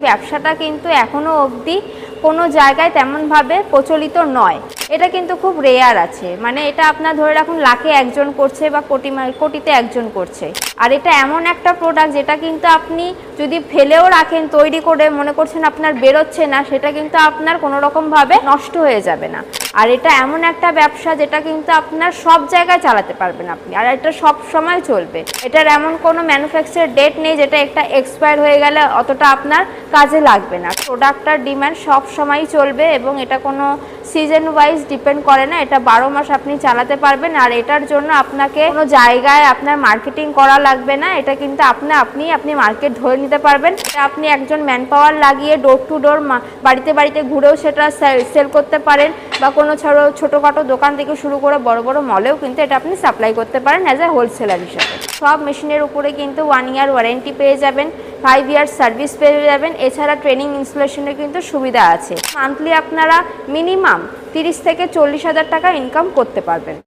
ব্যবসাটা কিন্তু এখনো অবধি কোনো জায়গায় তেমনভাবে প্রচলিত নয়। এটা কিন্তু খুব রেয়ার আছে, মানে এটা আপনার ধরে রাখুন লাখে একজন করছে বা কোটিতে একজন করছে। আর এটা এমন একটা প্রোডাক্ট যেটা কিন্তু আপনি যদি ফেলেও রাখেন তৈরি করে, মনে করছেন আপনার বেরোচ্ছে না, সেটা কিন্তু আপনার কোনো রকমভাবে নষ্ট হয়ে যাবে না। আর এটা এমন একটা ব্যবসা যেটা কিন্তু আপনার সব জায়গায় চালাতে পারবেন আপনি, আর এটা সব সময় চলবে। এটার এমন কোনো ম্যানুফ্যাকচার ডেট নেই যেটা একটা এক্সপায়ার হয়ে গেলে অতটা আপনার কাজে লাগবে না। প্রোডাক্টটার ডিমান্ড সব সময় চলবে এবং এটা কোনো সিজন ওয়াইজ ডিপেন্ড করে না। এটা 12 মাস আপনি চালাতে পারবেন। আর এটার জন্য আপনাকে কোনো জায়গায় আপনার মার্কেটিং করা লাগবে না। এটা কিন্তু আপনি মার্কেট ধরে নিতে পারবেন। আপনি একজন ম্যান পাওয়ার লাগিয়ে ডোর টু ডোর বাড়িতে বাড়িতে ঘুরেও সেটা সেল করতে পারেন, বা কোনো ছোটোখাটো দোকান থেকে শুরু করে বড় বড় মলেও কিন্তু এটা আপনি সাপ্লাই করতে পারেন অ্যাজ এ হোলসেলার হিসাবে। সব মেশিনের উপরে কিন্তু 1 ইয়ার ওয়ারেন্টি পেয়ে যাবেন, 5 ইয়ার সার্ভিস পেয়ে যাবেন। এছাড়া ট্রেনিং ইনস্টলেশনের কিন্তু সুবিধা আছে। মান্থলি আপনারা মিনিমাম 30 থেকে 40 হাজার টাকা ইনকাম করতে পারবেন।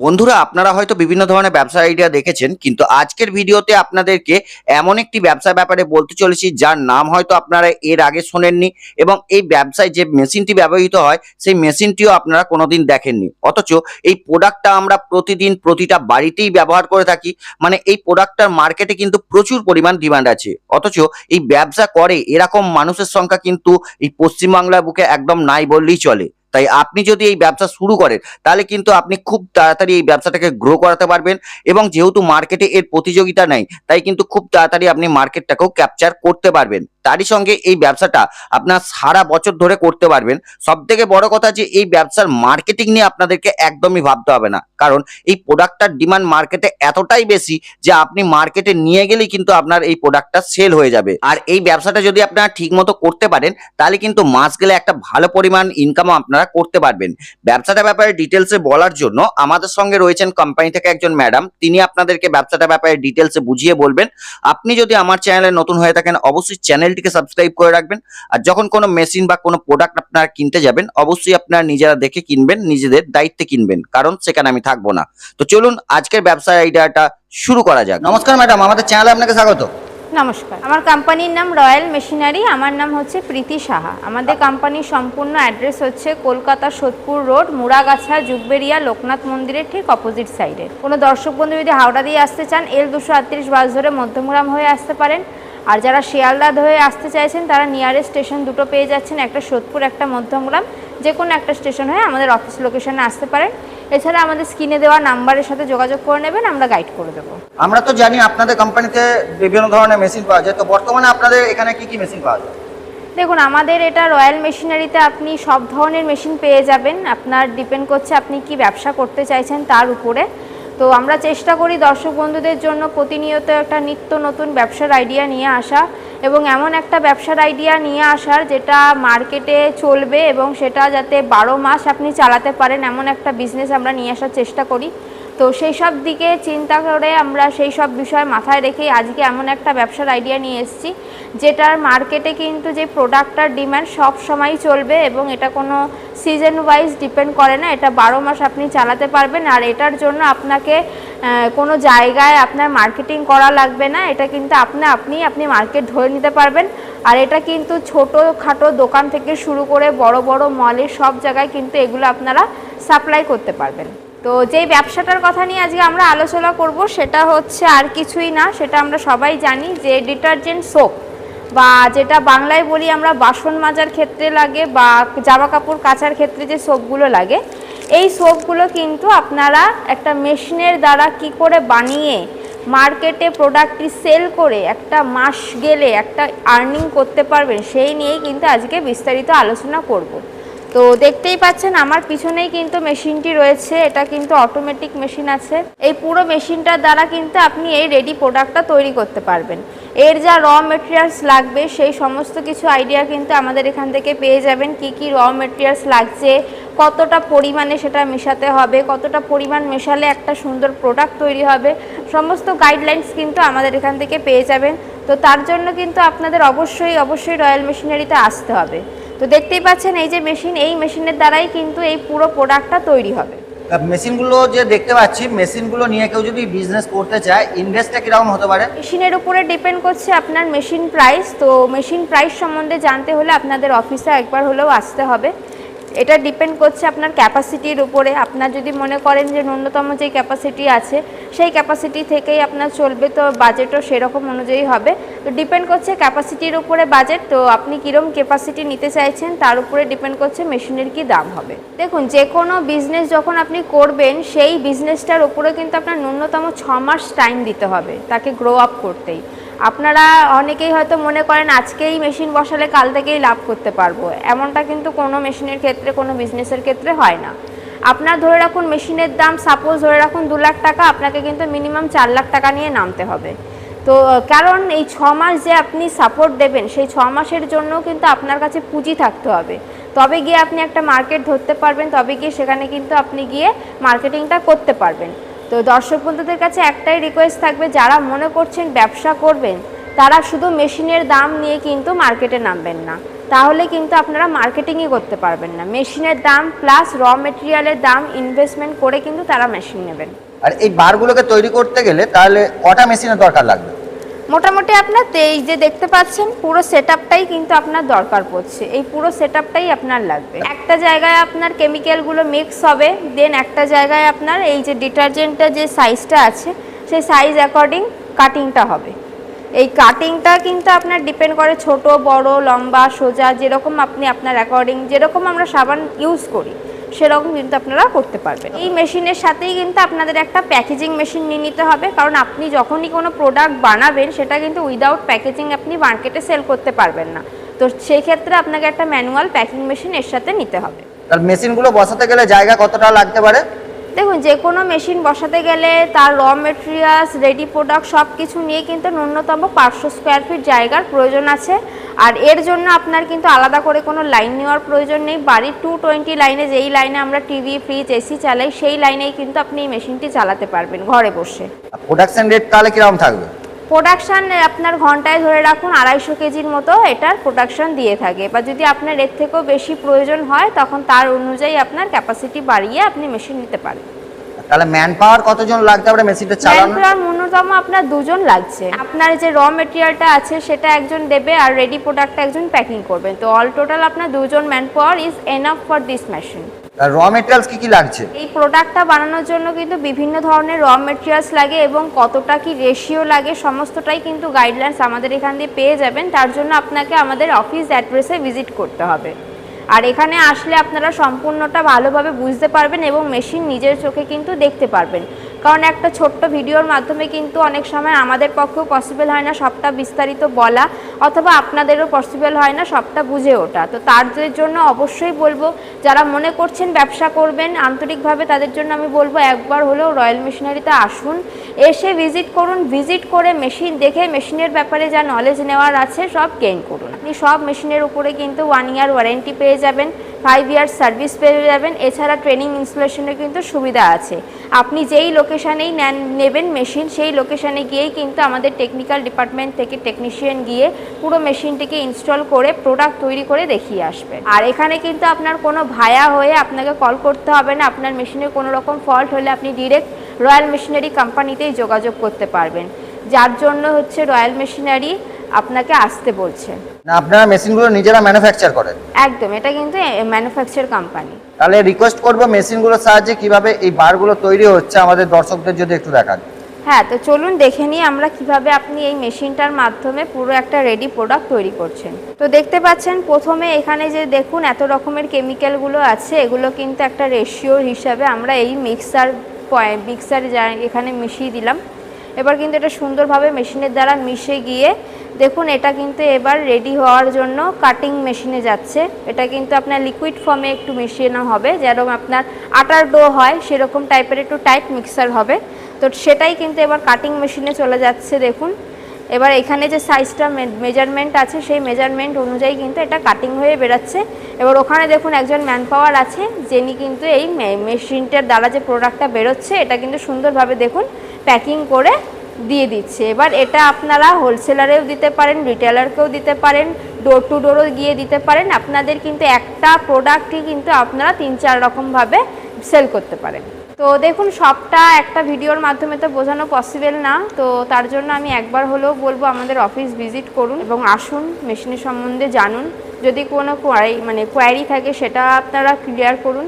বন্ধুরা, আপনারা হয়তো বিভিন্ন ধরনের ব্যবসা আইডিয়া দেখেছেন, কিন্তু আজকের ভিডিওতে আপনাদেরকে এমন একটি ব্যবসা ব্যাপারে বলতে চলেছি যার নাম হয়তো আপনারা এর আগে শোনেননি, এবং এই ব্যবসায় যে মেশিনটি ব্যবহৃত হয় সেই মেশিনটিও আপনারা কোনোদিন দেখেননি। অথচ এই প্রোডাক্টটা আমরা প্রতিদিন প্রতিটা বাড়িতেই ব্যবহার করে থাকি। মানে এই প্রোডাক্টটার মার্কেটে কিন্তু প্রচুর পরিমাণ ডিমান্ড আছে। অথচ এই ব্যবসা করে এরকম মানুষের সংখ্যা কিন্তু এই পশ্চিমবাংলার বুকে একদম নাই বললেই চলে। তাই আপনি যদি এই ব্যবসা শুরু করেন তাহলে কিন্তু আপনি খুব তাড়াতাড়ি এই ব্যবসাটাকে গ্রো করাতে পারবেন, এবং যেহেতু মার্কেটে এর প্রতিযোগিতা নাই তাই কিন্তু খুব তাড়াতাড়ি আপনি মার্কেটটাকেও ক্যাপচার করতে পারবেন। তারই সঙ্গে এই ব্যবসাটা আপনার সারা বছর ধরে করতে পারবেন। সব থেকে বড় কথা যে এই ব্যবসার মার্কেটিং নিয়ে আপনাদেরকে একদমই ভাবতে হবে না, কারণ এই প্রোডাক্টটার ডিমান্ড মার্কেটে এতটাই বেশি যে আপনি মার্কেটে নিয়ে গেলেই কিন্তু আপনার এই প্রোডাক্টটা সেল হয়ে যাবে। আর এই ব্যবসাটা যদি আপনারা ঠিক মতো করতে পারেন তাহলে কিন্তু মাস গেলে একটা ভালো পরিমাণ ইনকামও আপনারা করতে পারবেন। ব্যবসাটা ব্যাপারে ডিটেলসে বলার জন্য আমাদের সঙ্গে রয়েছেন কোম্পানি থেকে একজন ম্যাডাম, তিনি আপনাদেরকে ব্যবসাটা ব্যাপারে ডিটেলসে বুঝিয়ে বলবেন। আপনি যদি আমার চ্যানেলে নতুন হয়ে থাকেন অবশ্যই চ্যানেলটিকে সাবস্ক্রাইব করে রাখবেন। আর যখন কোনো মেশিন বা কোনো প্রোডাক্ট আপনারা কিনতে যাবেন অবশ্যই আপনারা নিজেরা দেখে কিনবেন, নিজেদের দায়িত্বে কিনবেন, কারণ সেখানে আমি থাকবো না। তো চলুন আজকের ব্যবসার আইডিয়াটা শুরু করা যাক। নমস্কার ম্যাডাম, আমাদের চ্যানেলে আপনাকে স্বাগত। নমস্কার, আমার কোম্পানির নাম রয়্যাল মেশিনারি। আমার নাম হচ্ছে প্রীতি সাহা। আমাদের কোম্পানির সম্পূর্ণ অ্যাড্রেস হচ্ছে কলকাতা সোদপুর রোড, মুড়াগাছা, জুগবেরিয়া, লোকনাথ মন্দিরের ঠিক অপোজিট সাইডে। কোনো দর্শক বন্ধু যদি হাওড়া দিয়ে আসতে চান L238 বাস ধরে মধ্যমগ্রাম হয়ে আসতে পারেন। আর যারা শিয়ালদা হয়ে আসতে চাইছেন তারা নিয়ারেস্ট স্টেশন দুটো পেয়ে যাচ্ছেন, একটা সোদপুর একটা মধ্যমগ্রাম। যে কোনো একটা স্টেশন হয়ে আমাদের অফিস লোকেশনে আসতে পারেন। এছাড়া আমাদের স্ক্রিনে দেওয়া নাম্বারের সাথে যোগাযোগ করে নেবেন, আমরা গাইড করে দেবো। আমরা তো জানি আপনাদের কোম্পানিতে বিভিন্ন ধরনের মেশিন পাওয়া যায়, তো বর্তমানে আপনাদের এখানে কি কি মেশিন পাওয়া যায়? দেখুন, আমাদের এটা রয়্যাল মেশিনারিতে আপনি সব ধরনের মেশিন পেয়ে যাবেন। আপনার ডিপেন্ড করছে আপনি কি ব্যবসা করতে চাইছেন তার উপরে। তো আমরা চেষ্টা করি দর্শক বন্ধুদের জন্য প্রতিনিয়ত একটা নিত্য নতুন ব্যবসার আইডিয়া নিয়ে আসা, এবং এমন একটা ব্যবসার আইডিয়া নিয়ে আসার যেটা মার্কেটে চলবে এবং সেটা যাতে 12 মাস আপনি চালাতে পারেন, এমন একটা বিজনেস আমরা নিয়ে আসার চেষ্টা করি। তো সেই সব দিকে চিন্তা করে আমরা সেই সব বিষয় মাথায় রেখেই আজকে এমন একটা ব্যবসার আইডিয়া নিয়ে এসেছি যেটার মার্কেটে কিন্তু যে প্রোডাক্টটার ডিমান্ড সব সময়ই চলবে, এবং এটা কোনো সিজন ওয়াইজ ডিপেন্ড করে না। এটা 12 মাস আপনি চালাতে পারবেন। আর এটার জন্য আপনাকে কোনো জায়গায় আপনার মার্কেটিং করা লাগবে না। এটা কিন্তু আপনি মার্কেট ধরে নিতে পারবেন। আর এটা কিন্তু ছোটোখাটো দোকান থেকে শুরু করে বড় বড় মলের সব জায়গায় কিন্তু এগুলো আপনারা সাপ্লাই করতে পারবেন। তো যেই ব্যবসাটার কথা নিয়ে আজকে আমরা আলোচনা করব সেটা হচ্ছে আর কিছুই না, সেটা আমরা সবাই জানি যে ডিটারজেন্ট সোপ, বা যেটা বাংলায় বলি আমরা বাসন মাজার ক্ষেত্রে লাগে বা জামা কাপড় কাচার ক্ষেত্রে যে সোপগুলো লাগে, এই সোপগুলো কিন্তু আপনারা একটা মেশিনের দ্বারা কি করে বানিয়ে মার্কেটে প্রোডাক্টটি সেল করে একটা মাস গেলে একটা আর্নিং করতে পারবেন সেই নিয়েই কিন্তু আজকে বিস্তারিত আলোচনা করব। তো দেখতেই পাচ্ছেন আমার পিছনেই কিন্তু মেশিনটি রয়েছে। এটা কিন্তু অটোমেটিক মেশিন আছে। এই পুরো মেশিনটার দ্বারা কিন্তু আপনি এই রেডি প্রোডাক্টটা তৈরি করতে পারবেন। এর যা র মেটেরিয়ালস লাগবে সেই সমস্ত কিছু আইডিয়া কিন্তু আমাদের এখান থেকে পেয়ে যাবেন। কি কি র মেটেরিয়ালস লাগছে, কতটা পরিমাণে সেটা মেশাতে হবে, কতটা পরিমাণ মেশালে একটা সুন্দর প্রোডাক্ট তৈরি হবে, সমস্ত গাইডলাইন্স কিন্তু আমাদের এখান থেকে পেয়ে যাবেন। তো তার জন্য কিন্তু আপনাদের অবশ্যই রয়্যাল মেশিনারিতে আসতে হবে। তো দেখতেই পাচ্ছেন এই যে মেশিন, এই মেশিনের দ্বারাই কিন্তু এই পুরো প্রোডাক্টটা তৈরি হবে। মেশিনগুলো যে দেখতে পাচ্ছি, মেশিনগুলো নিয়ে কেউ যদি বিজনেস করতে চায়, ইনভেস্টটা কিরকম হতে পারে? মেশিনের উপরে ডিপেন্ড করছে আপনার মেশিন প্রাইস। তো মেশিন প্রাইস সম্বন্ধে জানতে হলে আপনাদের অফিসে একবার হলেও আসতে হবে। এটা ডিপেন্ড করছে আপনার ক্যাপাসিটির উপরে। আপনার যদি মনে করেন যে ন্যূনতম যে ক্যাপাসিটি আছে সেই ক্যাপাসিটি থেকেই আপনার চলবে, তো বাজেটও সেরকম অনুযায়ী হবে। তো ডিপেন্ড করছে ক্যাপাসিটির উপরে বাজেট। তো আপনি কীরকম ক্যাপাসিটি নিতে চাইছেন তার উপরে ডিপেন্ড করছে মেশিনের কি দাম হবে। দেখুন, যে কোনো বিজনেস যখন আপনি করবেন সেই বিজনেসটার উপরে কিন্তু আপনার ন্যূনতম 6 মাস টাইম দিতে হবে তাকে গ্রো আপ করতেই। আপনারা অনেকেই হয়তো মনে করেন আজকেই মেশিন বসালে কাল থেকেই লাভ করতে পারবো, এমনটা কিন্তু কোনো মেশিনের ক্ষেত্রে, কোনো বিজনেসের ক্ষেত্রে হয় না। আপনার ধরে রাখুন মেশিনের দাম সাপোজ ধরে রাখুন 2 লাখ টাকা, আপনাকে কিন্তু মিনিমাম 4 লাখ টাকা নিয়ে নামতে হবে। তো কারণ এই 6 মাস যে আপনি সাপোর্ট দেবেন, সেই 6 মাসের জন্য কিন্তু আপনার কাছে পুঁজি থাকতে হবে। তবে গিয়ে আপনি একটা মার্কেট ধরতে পারবেন, তবে গিয়ে সেখানে কিন্তু আপনি গিয়ে মার্কেটিংটা করতে পারবেন। তো দর্শক বন্ধুদের কাছে একটাই রিকোয়েস্ট থাকবে, যারা মনে করছেন ব্যবসা করবেন তারা শুধু মেশিনের দাম নিয়ে কিন্তু মার্কেটে নামবেন না, তাহলে কিন্তু আপনারা মার্কেটিংই করতে পারবেন না। মেশিনের দাম প্লাস র মেটেরিয়ালের দাম ইনভেস্টমেন্ট করে কিন্তু তারা মেশিন নেবেন। আর এই বারগুলোকে তৈরি করতে গেলে তাহলে কটা মেশিনের দরকার লাগবে? মোটামুটি আপনার এই যে দেখতে পাচ্ছেন পুরো সেটআপটাই কিন্তু আপনার দরকার পড়ছে, এই পুরো সেটআপটাই আপনার লাগবে। একটা জায়গায় আপনার কেমিক্যালগুলো মিক্স হবে, দেন একটা জায়গায় আপনার এই যে ডিটারজেন্টটা যে সাইজটা আছে সেই সাইজ অ্যাকর্ডিং কাটিংটা হবে। এই কাটিংটা কিন্তু আপনার ডিপেন্ড করে ছোট বড় লম্বা সোজা, যেরকম আপনি আপনার অ্যাকর্ডিং, যেরকম আমরা সাবান ইউজ করি সেরকম কিন্তু আপনারা করতে পারবেন। এই মেশিনের সাথেই কিন্তু আপনাদের একটা প্যাকেজিং মেশিন নিয়ে নিতে হবে, কারণ আপনি যখনই কোনো প্রোডাক্ট বানাবেন সেটা কিন্তু উইদাউট প্যাকেজিং আপনি মার্কেটে সেল করতে পারবেন না। তো সেই ক্ষেত্রে আপনাকে একটা ম্যানুয়াল প্যাকিং মেশিন এর সাথে নিতে হবে। তার মেশিনগুলো বসাতে গেলে জায়গা কতটা লাগতে পারে? দেখুন, যে কোনো মেশিন বসাতে গেলে তার র মেটেরিয়ালস, রেডি প্রোডাক্ট সব কিছু নিয়ে কিন্তু ন্যূনতম 500 স্কোয়ার ফিট জায়গার প্রয়োজন আছে। আর এর জন্য আপনার কিন্তু আলাদা করে কোনো লাইন নেওয়ার প্রয়োজন নেই। বাড়ির 220 লাইনে, যেই লাইনে আমরা টিভি ফ্রিজ এসি চালাই, সেই লাইনেই কিন্তু আপনি এই মেশিনটি চালাতে পারবেন ঘরে বসে। প্রোডাকশন রেট তাহলে কিরকম থাকবে? প্রোডাকশান আপনার ঘন্টায় ধরে রাখুন 250 কেজির মতো এটার প্রোডাকশান দিয়ে থাকে। বা যদি আপনার এর থেকেও বেশি প্রয়োজন হয় তখন তার অনুযায়ী আপনার ক্যাপাসিটি বাড়িয়ে আপনি মেশিন নিতে পারেন। তাহলে ম্যান পাওয়ার কতজন লাগতে পারে মেশিনটা চালানো? ম্যান পাওয়ার ন্যূনতম আপনার 2 জন লাগছে। আপনার যে র মেটেরিয়ালটা আছে সেটা একজন দেবে আর রেডি প্রোডাক্টটা একজন প্যাকিং করবেন। তো অল টোটাল আপনার 2 জন manpower is enough for this machine. আর র মেটেরিয়ালস কি কি লাগছে? এই প্রোডাক্টটা বানানোর জন্য কিন্তু বিভিন্ন ধরনের র মেটেরিয়ালস লাগে এবং কতটা কি রেশিও লাগে সমস্তটাই কিন্তু গাইডলাইন্স আমাদের এখান দিয়ে পেয়ে যাবেন। তার জন্য আপনাকে আমাদের অফিস অ্যাড্রেসে ভিজিট করতে হবে। আর এখানে আসলে আপনারা সম্পূর্ণটা ভালোভাবে বুঝতে পারবেন এবং মেশিন নিজের চোখে কিন্তু দেখতে পারবেন। কারণ একটা ছোট্ট ভিডিওর মাধ্যমে কিন্তু অনেক সময় আমাদের পক্ষেও পসিবল হয় না সবটা বিস্তারিত বলা, অথবা আপনাদেরও পসিবল হয় না সবটা বুঝে ওঠা। তো তার জন্য অবশ্যই বলবো, যারা মনে করছেন ব্যবসা করবেন আন্তরিকভাবে, তাদের জন্য আমি বলবো একবার হলেও রয়্যাল মেশিনারিতে আসুন, এসে ভিজিট করুন। ভিজিট করে মেশিন দেখে মেশিনের ব্যাপারে যা নলেজ নেওয়ার আছে সব গেইন করুন। আপনি সব মেশিনের উপরে কিন্তু 1 ইয়ার ওয়ারেন্টি পেয়ে যাবেন, 5 ইয়ার্স সার্ভিস পেয়ে যাবেন। এছাড়া ট্রেনিং ইনস্টলেশনের কিন্তু সুবিধা আছে। আপনি যেই লোকেশানেই নেবেন মেশিন, সেই লোকেশানে গিয়েই কিন্তু আমাদের টেকনিক্যাল ডিপার্টমেন্ট থেকে টেকনিশিয়ান গিয়ে পুরো মেশিনটিকে ইনস্টল করে প্রোডাক্ট তৈরি করে দেখিয়ে আসবে। আর এখানে কিন্তু আপনার কোনো ভায়া হয়ে আপনাকে কল করতে হবে না। আপনার মেশিনে কোনো রকম ফল্ট হলে আপনি ডিরেক্ট রয়্যাল মেশিনারি কোম্পানিতেই যোগাযোগ করতে পারবেন, যার জন্য হচ্ছে রয়্যাল মেশিনারি আপনাকে আসতে বলছে। না, আপনারা মেশিনগুলো নিজেরা ম্যানুফ্যাকচার করেন? একদম, এটা কিন্তু ম্যানুফ্যাকচার কোম্পানি। তাহলে রিকোয়েস্ট করব মেশিনগুলোর সাহায্যে কিভাবে এই বারগুলো তৈরি হচ্ছে আমাদের দর্শকদের যদি একটু দেখান। হ্যাঁ, তো চলুন দেখে নিই আমরা কিভাবে আপনি এই মেশিনটার মাধ্যমে পুরো একটা রেডি প্রোডাক্ট তৈরি করছেন। তো দেখতে পাচ্ছেন প্রথমে এখানে যে দেখুন এত রকমের কেমিক্যালগুলো আছে, এগুলো কিন্তু একটা রেশিওর হিসাবে আমরা এই মিক্সার এখানে মিশিয়ে দিলাম। এবার কিন্তু এটা সুন্দরভাবে মেশিনের দ্বারা মিশে গিয়ে দেখুন এটা কিন্তু এবার রেডি হওয়ার জন্য কাটিং মেশিনে যাচ্ছে। এটা কিন্তু আপনার লিকুইড ফর্মে একটু মিশিয়ে হবে, যেরকম আপনার আটার ডো হয় সেরকম টাইপের একটু টাইট মিক্সার হবে। তো সেটাই কিন্তু এবার কাটিং মেশিনে চলে যাচ্ছে। দেখুন এবার এখানে যে সাইজটা মেজারমেন্ট আছে সেই মেজারমেন্ট অনুযায়ী কিন্তু এটা কাটিং হয়ে বেরাচ্ছে। এবার ওখানে দেখুন একজন ম্যান পাওয়ার আছে, যিনি কিন্তু এই মেশিনটার দ্বারা যে প্রোডাক্টটা বেরোচ্ছে এটা কিন্তু সুন্দরভাবে দেখুন প্যাকিং করে দিয়ে দিচ্ছে। এবার এটা আপনারা হোলসেলারেও দিতে পারেন, রিটেলারকেও দিতে পারেন, ডোর টু ডোরও গিয়ে দিতে পারেন। আপনাদের কিন্তু একটা প্রোডাক্টই কিন্তু আপনারা 3-4 রকমভাবে সেল করতে পারেন। তো দেখুন সবটা একটা ভিডিওর মাধ্যমে তো বোঝানো পসিবল না, তো তার জন্য আমি একবার হলেও বলবো আমাদের অফিস ভিজিট করুন এবং আসুন, মেশিনের সম্বন্ধে জানুন। যদি কোনো কোয়ারি থাকে সেটা আপনারা ক্লিয়ার করুন।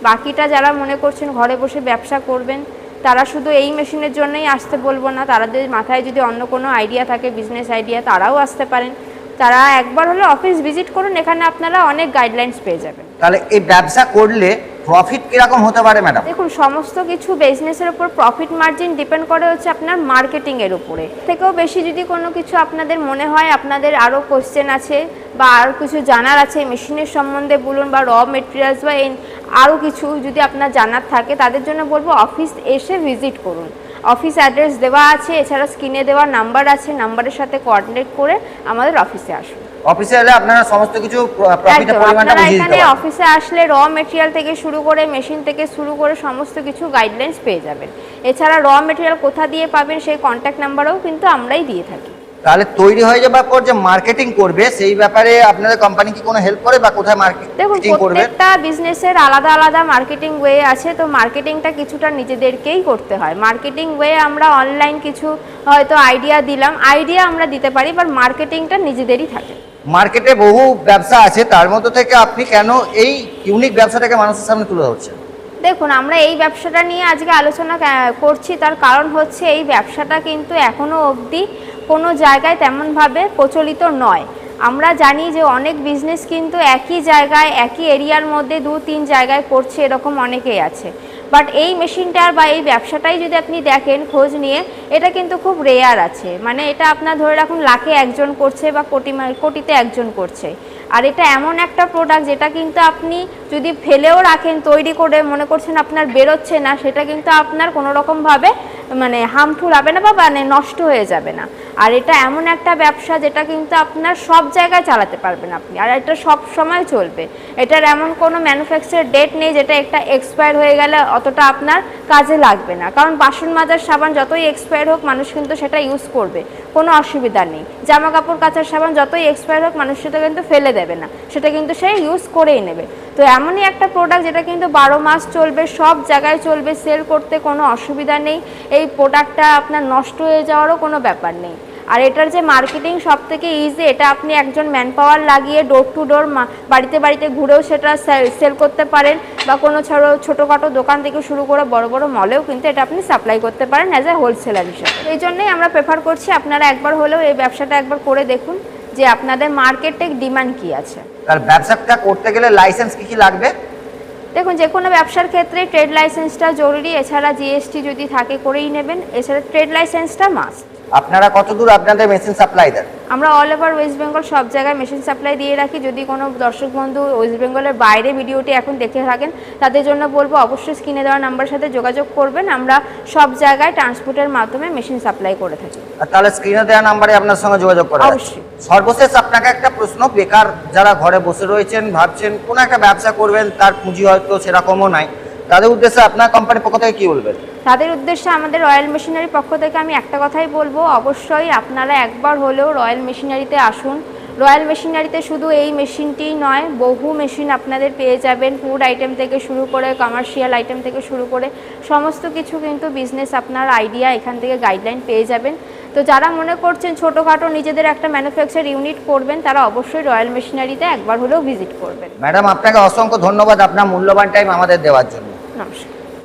বাকিটা যারা মনে করছেন ঘরে বসে ব্যবসা করবেন তারা শুধু এই মেশিনের জন্যই আসতে বলবো না, তাদের মাথায় যদি অন্য কোনো আইডিয়া থাকে, বিজনেস আইডিয়া, তারাও আসতে পারেন। তারা একবার হলে অফিস ভিজিট করুন, এখানে আপনারা অনেক গাইডলাইন্স পেয়ে যাবেন। তাহলে এই ব্যবসা করলে প্রফিট কিরকম হতে পারে ম্যাডাম? দেখুন সমস্ত কিছু বিজনেসের উপর প্রফিট মার্জিন ডিপেন্ড করে হচ্ছে আপনার মার্কেটিংয়ের উপরে। থেকেও বেশি যদি কোনো কিছু আপনাদের মনে হয়, আপনাদের আরও কোশ্চেন আছে বা আরও কিছু জানার আছে মেশিনের সম্বন্ধে বলুন, বা র মেটেরিয়ালস বা আরও কিছু যদি আপনার জানার থাকে, তাদের জন্য বলবো অফিস এসে ভিজিট করুন। অফিস অ্যাড্রেস দেওয়া আছে, এছাড়া স্ক্রিনে দেওয়া নাম্বার আছে, নাম্বারের সাথে কোঅর্ডিনেট করে আমাদের অফিসে আসুন। অফিসে এলে আপনারা সমস্ত কিছু প্রফিটের পরিমাণটা বুঝিয়ে দিতে এখানে পারবেন। অফিসে আসলে র মেটেরিয়াল থেকে শুরু করে মেশিন থেকে শুরু করে সমস্ত কিছু গাইডলাইন্স পেয়ে যাবেন। এছাড়া র মেটেরিয়াল কোথা দিয়ে পাবেন সেই কন্ট্যাক্ট নাম্বারও কিন্তু আমরাই দিয়ে থাকি। তাহলে তৈরি হয়ে যাবার পর যে মার্কেটিং করবে সেই ব্যাপারে আপনাদের কোম্পানি কি কোনো হেল্প করে বা কোথায় দেখুন মার্কেটিং করবে? প্রত্যেকটা বিজনেসের আলাদা আলাদা মার্কেটিং ওয়ে আছে, তো মার্কেটিংটা কিছুটা নিজেদেরকেই করতে হয়। মার্কেটিং ওয়ে আমরা অনলাইন কিছু হয়তো আইডিয়া দিলাম, আইডিয়া আমরা দিতে পারি, বাট মার্কেটিংটা নিজেদেরই থাকে। মার্কেটে বহু ব্যবসা আছে, তার মধ্যে থেকে আপনি কেন এই ইউনিক ব্যবসাটাকে মানুষের সামনে তুলে ধরছেন? দেখুন আমরা এই ব্যবসাটা নিয়ে আজকে আলোচনা করছি, তার কারণ হচ্ছে এই ব্যবসাটা কিন্তু এখনও অবধি কোনো জায়গায় তেমনভাবে প্রচলিত নয়। আমরা জানি যে অনেক বিজনেস কিন্তু একই জায়গায় একই এরিয়ার মধ্যে 2-3 জায়গায় করছে, এরকম অনেকেই আছে। বাট এই মেশিনটার বা এই ব্যবসাটাই যদি আপনি দেখেন খোঁজ নিয়ে, এটা কিন্তু খুব রেয়ার আছে। মানে এটা আপনার ধরে রাখুন লাখে একজন করছে বা কোটিতে একজন করছে। আর এটা এমন একটা প্রোডাক্ট যেটা কিন্তু আপনি যদি ফেলেও রাখেন তৈরি করে, মনে করছেন আপনার বেরোচ্ছে না, সেটা কিন্তু আপনার কোনো রকমভাবে হার্মফুল হবে না বা নষ্ট হয়ে যাবে না। আর এটা এমন একটা ব্যবসা যেটা কিন্তু আপনার সব জায়গায় চালাতে পারবেন আপনি, আর এটা সব সময় চলবে। এটার এমন কোনো ম্যানুফ্যাকচার ডেট নেই যেটা একটা এক্সপায়ার হয়ে গেলে অতটা আপনার কাজে লাগবে না। কারণ বাসন মাজার সাবান যতই এক্সপায়ার হোক মানুষ কিন্তু সেটা ইউজ করবে, কোনো অসুবিধা নেই। জামা কাপড় কাচার সাবান যতই এক্সপায়ার হোক মানুষ সেটা কিন্তু ফেলে দেবে না, সেটা কিন্তু সে ইউজ করেই নেবে। তো এমনই একটা প্রোডাক্ট যেটা কিন্তু 12 মাস চলবে, সব জায়গায় চলবে, সেল করতে কোনো অসুবিধা নেই। এই প্রোডাক্টটা আপনার নষ্ট হয়ে যাওয়ারও কোনো ব্যাপার নেই। আর এটার যে মার্কেটিং সব থেকে ইজি, এটা আপনি একজন ম্যান পাওয়ার লাগিয়ে ডোর টু ডোর বাড়িতে বাড়িতে ঘুরেও সেটা সেল করতে পারেন, বা কোনো ছোটোখাটো দোকান থেকে শুরু করে বড় বড় মলেও কিন্তু এটা আপনি সাপ্লাই করতে পারেন অ্যাজ এ হোলসেলার হিসেবে। এই জন্যই আমরা প্রেফার করছি আপনারা একবার হলেও এই ব্যবসাটা একবার করে দেখুন যে আপনাদের মার্কেটে ডিমান্ড কী আছে। তার ব্যবসাটা করতে গেলে লাইসেন্স কি লাগবে? দেখুন যে কোনো ব্যবসার ক্ষেত্রে ট্রেড লাইসেন্সটা জরুরি, এছাড়া জিএসটি যদি থাকে করেই নেবেন, এছাড়া ট্রেড লাইসেন্সটা মাস্ট। আপনারা কতদূর আপনাদের মেশিন সাপ্লাই দেন? আমরা অল ওভার ওয়েস্ট বেঙ্গল সব জায়গায় মেশিন সাপ্লাই দিয়ে রাখি। যদি কোনো দর্শক বন্ধু ওয়েস্ট বেঙ্গলের বাইরে ভিডিওটি এখন দেখে থাকেন তাদের জন্য বলবো অবশ্যই স্ক্রিনে দেওয়া নাম্বারের সাথে যোগাযোগ করবেন। আমরা সব জায়গায় ট্রান্সপোর্টের মাধ্যমে মেশিন সাপ্লাই করে থাকি। আর তাহলে স্ক্রিনে দেওয়া নাম্বারে আপনার সঙ্গে যোগাযোগ করা অবশ্যই। সর্বশেষ আপনাকে একটা প্রশ্ন, বেকার যারা ঘরে বসে রয়েছেন, ভাবছেন কোনো একটা ব্যবসা করবেন, তার পুঁজি হয়তো সেরকমও নাই, তাদের উদ্দেশ্যে আপনার কোম্পানির পক্ষ থেকে কি বলবেন? তাদের উদ্দেশ্যে আমাদের রয়্যাল মেশিনারির পক্ষ থেকে আমি একটা কথাই বলবো, অবশ্যই আপনারা একবার হলেও রয়্যাল মেশিনারিতে আসুন। রয়্যাল মেশিনারিতে শুধু এই মেশিনটিই নয়, বহু মেশিন আপনাদের পেয়ে যাবেন, ফুড আইটেম থেকে শুরু করে কমার্শিয়াল আইটেম থেকে শুরু করে সমস্ত কিছু কিন্তু বিজনেস আপনার আইডিয়া এখান থেকে গাইডলাইন পেয়ে যাবেন। তো যারা মনে করছেন ছোটোখাটো নিজেদের একটা ম্যানুফ্যাকচার ইউনিট করবেন, তারা অবশ্যই রয়্যাল মেশিনারিতে একবার হলেও ভিজিট করবেন। ম্যাডাম আপনাকে অসংখ্য ধন্যবাদ আপনার মূল্যবান টাইম আমাদের দেওয়ার জন্য। নমস্কার।